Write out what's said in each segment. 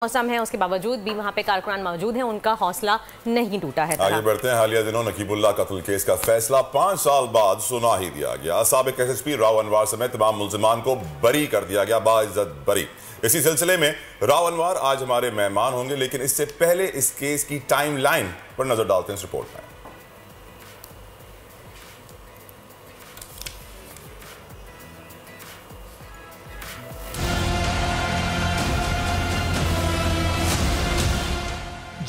मौसम है उसके बावजूद भी वहां पे कारकुनान मौजूद हैं, उनका हौसला नहीं टूटा है। आगे बढ़ते हैं। हालिया दिनों नकीबुल्लाह कत्ल केस का फैसला 5 साल बाद सुना ही दिया गया। साबिक एसएसपी राव अनवार समेत तमाम मुल्जिमान को बरी कर दिया गया, बाइज्जत बरी। इसी सिलसिले में राव अनवार आज हमारे मेहमान होंगे, लेकिन इससे पहले इस केस की टाइमलाइन पर नजर डालते हैं इस रिपोर्ट में।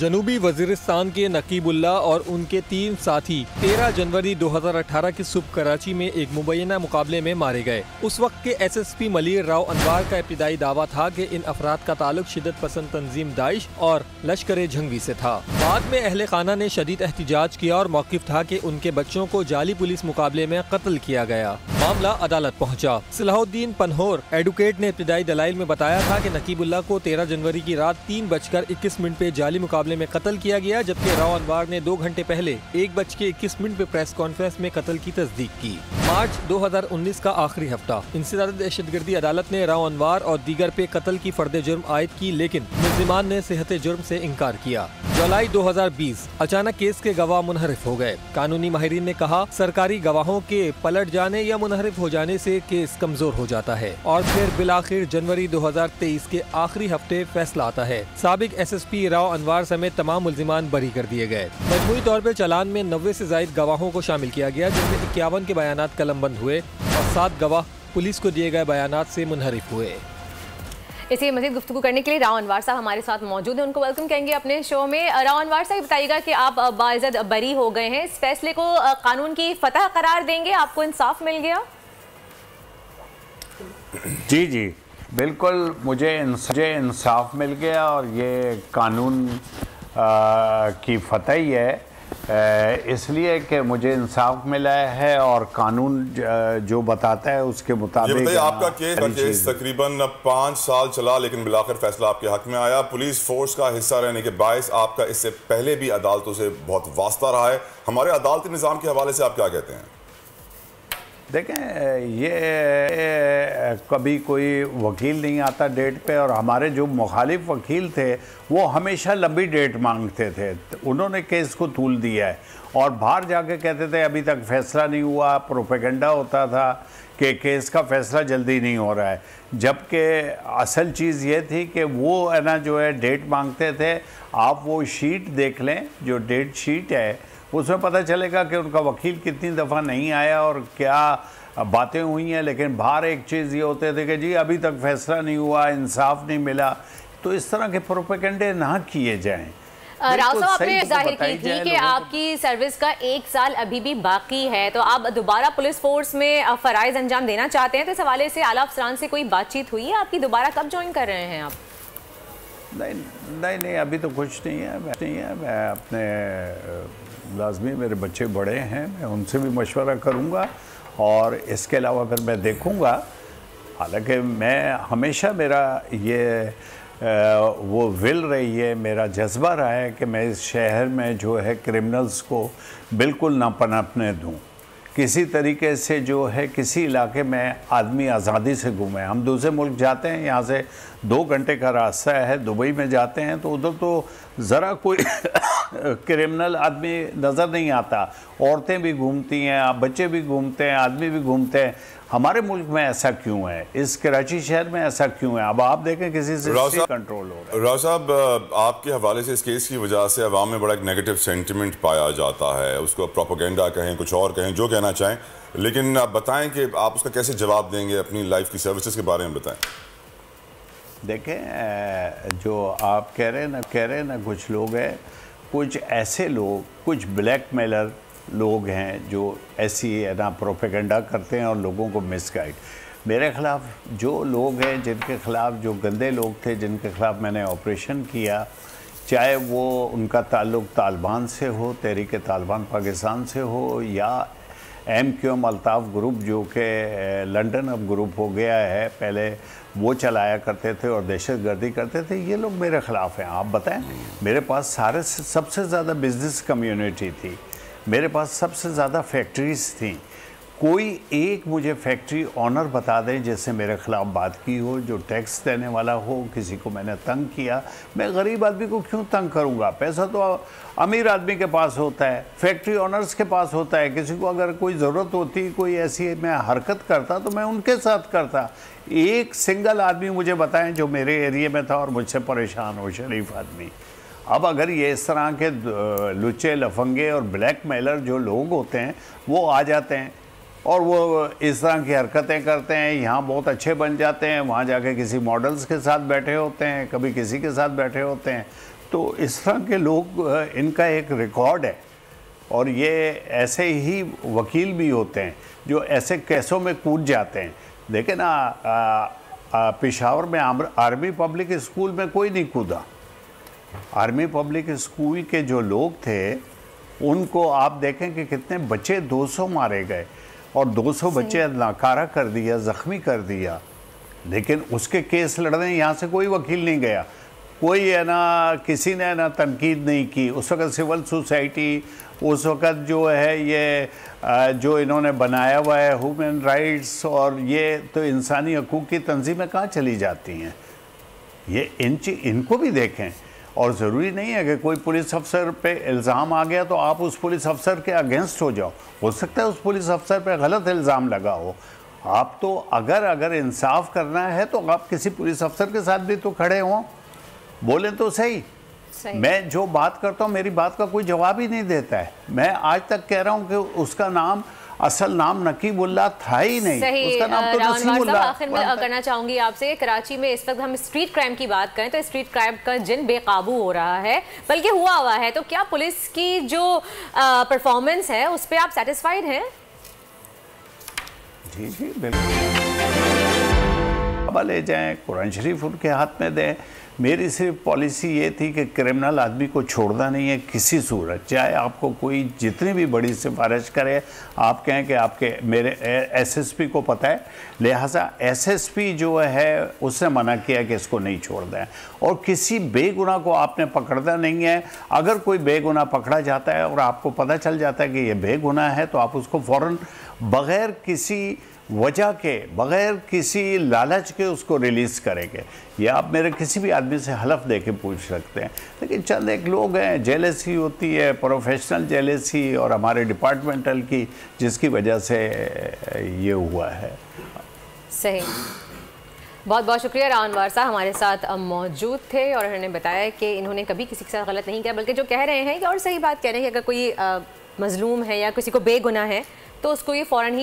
जनूबी वजीरिस्तान के नकीबुल्लाह और उनके 3 साथी 13 जनवरी 2018 की सुबह कराची में एक मुबैना मुकाबले में मारे गए। उस वक्त के एसएसपी मलिर राव अनवार का इब्तिदाई दावा था कि इन अफराद का ताल्लुक शिद्दत पसंद तंजीम दाइश और लश्कर जंगी से था। बाद में अहले खाना ने शदीद एहतिजाज किया और मौकिफ था कि उनके बच्चों को जाली पुलिस मुकाबले में कत्ल किया गया। मामला अदालत पहुँचा। सलाहुद्दीन पनहोर एडवोकेट ने इब्तिदाई दलाइल में बताया था कि नकीबुल्लाह को 13 जनवरी की रात 3:21 पे जाली मुकाबले में कत्ल किया गया, जबकि राव अनवार ने 2 घंटे पहले 1:21 पे प्रेस कॉन्फ्रेंस में कत्ल की तस्दीक की। मार्च 2019 का आखिरी हफ्ता इंसदाद दहशतगर्दी अदालत ने राव अनवार और दीगर पे कत्ल की फर्द जुर्म आयद की, लेकिन मुल्जिमान ने सेहत जुर्म से इनकार किया। जुलाई 2020 अचानक केस के गवाह मुनहरिफ हो गए। कानूनी माहिरीन ने कहा सरकारी गवाहों के पलट जाने या मुनहरिफ हो जाने से केस कमजोर हो जाता है और फिर बिलाखिर जनवरी 2023 के आखिरी हफ्ते फैसला आता है। साबिक एसएसपी राव अनवार समेत तमाम मुल्जिमान बरी कर दिए गए। मजमूई तौर पर चालान में 90 से ज्यादा गवाहों को शामिल किया गया, जिनमें 51 के बयानात कलमबंद हुए और 7 गवाह पुलिस को दिए गए बयानात से मुनहरिफ हुए। इसी मज़ीद गुफ्तगू करने के लिए राव अनवार साहब हमारे साथ मौजूद हैं, उनको वेलकम कहेंगे अपने शो में। राव अनवार साहब बताइएगा कि आप बाइज्जत बरी हो गए हैं, इस फैसले को कानून की फतह करार देंगे? आपको इंसाफ मिल गया? जी बिल्कुल, मुझे इंसाफ मिल गया और ये कानून की फतह ही है, इसलिए कि मुझे इंसाफ मिला है और कानून जो बताता है उसके मुताबिक। आपका केस तकरीबन 5 साल चला, लेकिन बिलाखिर फैसला आपके हक में आया। पुलिस फोर्स का हिस्सा रहने के बायस आपका इससे पहले भी अदालतों से बहुत वास्ता रहा है। हमारे अदालती निज़ाम के हवाले से आप क्या कहते हैं? देखें, ये कभी कोई वकील नहीं आता डेट पे, और हमारे जो मुखालिफ वकील थे वो हमेशा लंबी डेट मांगते थे। उन्होंने केस को तूल दिया है और बाहर जाके कहते थे अभी तक फैसला नहीं हुआ। प्रोपेगेंडा होता था कि केस का फैसला जल्दी नहीं हो रहा है, जबकि असल चीज़ ये थी कि वो है ना जो है डेट मांगते थे। आप वो शीट देख लें, जो डेट शीट है उसमें पता चलेगा कि उनका वकील कितनी दफ़ा नहीं आया और क्या बातें हुई हैं। लेकिन बाहर एक चीज़ ये होते थे कि जी अभी तक फैसला नहीं हुआ, इंसाफ नहीं मिला। तो इस तरह के प्रोपेगेंडे ना किए जाएं। राव साहब, आपने जाहिर की थी कि आपकी सर्विस का 1 साल अभी भी बाकी है, तो आप दोबारा पुलिस फोर्स में फ़राइज़ अंजाम देना चाहते हैं, तो इस हवाले से आला अफसरान से कोई बातचीत हुई है आपकी? दोबारा कब ज्वाइन कर रहे हैं आप? नहीं, अभी तो कुछ नहीं है। मैं अपने लाजमी, मेरे बच्चे बड़े हैं, मैं उनसे भी मशवरा करूंगा और इसके अलावा फिर मैं देखूंगा। हालांकि मैं हमेशा, मेरा ये वो विल रही है, मेरा जज्बा रहा है कि मैं इस शहर में जो है क्रिमिनल्स को बिल्कुल ना पनपने दूं। किसी तरीके से जो है किसी इलाके में आदमी आज़ादी से घूमे। हम दूसरे मुल्क जाते हैं, यहाँ से 2 घंटे का रास्ता है, दुबई में जाते हैं तो उधर तो ज़रा कोई क्रिमिनल आदमी नज़र नहीं आता। औरतें भी घूमती हैं, बच्चे भी घूमते हैं, आदमी भी घूमते हैं। हमारे मुल्क में ऐसा क्यों है? इस कराची शहर में ऐसा क्यों है? अब आप देखें किसी से कंट्रोल हो रहा है। राव साहब, आपके हवाले से इस केस की वजह से अवाम में बड़ा एक नेगेटिव सेंटिमेंट पाया जाता है। उसको प्रोपेगेंडा कहें, कुछ और कहें, जो कहना चाहें, लेकिन आप बताएं कि आप उसका कैसे जवाब देंगे? अपनी लाइफ की सर्विसेज के बारे में बताएं। देखें, जो आप कह रहे हैं ना कुछ लोग हैं, कुछ ऐसे लोग, कुछ ब्लैकमेलर लोग हैं जो ऐसी है ना प्रोपेगेंडा करते हैं और लोगों को मिसगाइड। मेरे ख़िलाफ़ जो लोग हैं, जिनके ख़िलाफ़, जो गंदे लोग थे जिनके ख़िलाफ़ मैंने ऑपरेशन किया, चाहे वो उनका ताल्लुक़ तालिबान से हो, तहरीक तालिबान पाकिस्तान से हो, या MQM अल्ताफ़ ग्रुप जो कि लंदन अब ग्रुप हो गया है, पहले वो चलाया करते थे और दहशतगर्दी करते थे, ये लोग मेरे ख़िलाफ़ हैं। आप बताएं, मेरे पास सबसे ज़्यादा बिज़नेस कम्युनिटी थी, मेरे पास सबसे ज़्यादा फैक्ट्रीज़ थी, कोई एक मुझे फैक्ट्री ऑनर बता दें जिससे मेरे खिलाफ बात की हो, जो टैक्स देने वाला हो, किसी को मैंने तंग किया। मैं गरीब आदमी को क्यों तंग करूंगा? पैसा तो अमीर आदमी के पास होता है, फैक्ट्री ऑनर्स के पास होता है। किसी को अगर कोई ज़रूरत होती, कोई ऐसी मैं हरकत करता तो मैं उनके साथ करता। एक सिंगल आदमी मुझे बताएं जो मेरे एरिया में था और मुझसे परेशान हो, शरीफ आदमी। अब अगर ये इस तरह के लुच्चे लफंगे और ब्लैक मेलर जो लोग होते हैं वो आ जाते हैं और वो इस तरह की हरकतें करते हैं, यहाँ बहुत अच्छे बन जाते हैं, वहाँ जाके किसी मॉडल्स के साथ बैठे होते हैं, कभी किसी के साथ बैठे होते हैं। तो इस तरह के लोग, इनका एक रिकॉर्ड है और ये ऐसे ही वकील भी होते हैं जो ऐसे केसों में कूद जाते हैं। देखें ना, पेशावर में आर्मी पब्लिक स्कूल में कोई नहीं कूदा। आर्मी पब्लिक स्कूल के जो लोग थे उनको आप देखें कि कितने बच्चे 200 मारे गए और 200 बच्चे नाकारा कर दिया, ज़ख्मी कर दिया। लेकिन उसके केस लड़ने यहाँ से कोई वकील नहीं गया, कोई है ना, किसी ने ना तनकीद नहीं की। उस वक़्त सिविल सोसाइटी, उस वक़्त जो है ये जो इन्होंने बनाया हुआ है ह्यूमन राइट्स, और ये तो इंसानी हकूक़ की तंजीमें कहाँ चली जाती हैं? ये इनको भी देखें। और ज़रूरी नहीं है कि कोई पुलिस अफसर पे इल्ज़ाम आ गया तो आप उस पुलिस अफसर के अगेंस्ट हो जाओ। हो सकता है उस पुलिस अफसर पे गलत इल्ज़ाम लगा हो। आप तो अगर इंसाफ करना है तो आप किसी पुलिस अफसर के साथ भी तो खड़े हों, बोलें तो सही। मैं जो बात करता हूँ मेरी बात का कोई जवाब ही नहीं देता है। मैं आज तक कह रहा हूँ कि उसका नाम, असल नाम नकीबुल्ला था ही नहीं, उसका नाम तो नसीमुल्लाह। आखिर में करना चाहूंगी आपसे, कराची में इस वक्त हम स्ट्रीट क्राइम की बात करें तो स्ट्रीट क्राइम का जिन बेकाबू हो रहा है, बल्कि हुआ है, तो क्या पुलिस की जो परफॉर्मेंस है उस पर आप सेटिस्फाइड हैं? जी जी बिल्कुल। अब ले जाएं, कुरान शरीफ उनके हाथ में दें। मेरी सिर्फ पॉलिसी ये थी कि क्रिमिनल आदमी को छोड़ना नहीं है किसी सूरत। चाहे आपको कोई जितनी भी बड़ी सिफारिश करे, आप कहें कि आपके मेरे एसएसपी को पता है, लिहाजा एसएसपी जो है उसने मना किया कि इसको नहीं छोड़ना है। और किसी बेगुनाह को आपने पकड़ना नहीं है। अगर कोई बेगुनाह पकड़ा जाता है और आपको पता चल जाता है कि ये बेगुनाह है तो आप उसको फ़ौरन बग़ैर किसी वजह के, बग़ैर किसी लालच के उसको रिलीज़ करेंगे। या आप मेरे किसी भी आदमी से हलफ दे के पूछ सकते हैं। लेकिन चंद एक लोग हैं, जेलसी होती है, प्रोफेशनल जेलसी और हमारे डिपार्टमेंटल की, जिसकी वजह से ये हुआ है। सही। बहुत बहुत शुक्रिया। राव अनवार साहब हमारे साथ मौजूद थे और उन्होंने बताया कि इन्होंने कभी किसी के साथ गलत नहीं किया, बल्कि जो कह रहे हैं कि, और सही बात कह रहे हैं कि अगर कोई मजलूम है या किसी को बेगुनाह है तो उसको ये फ़ौरन ही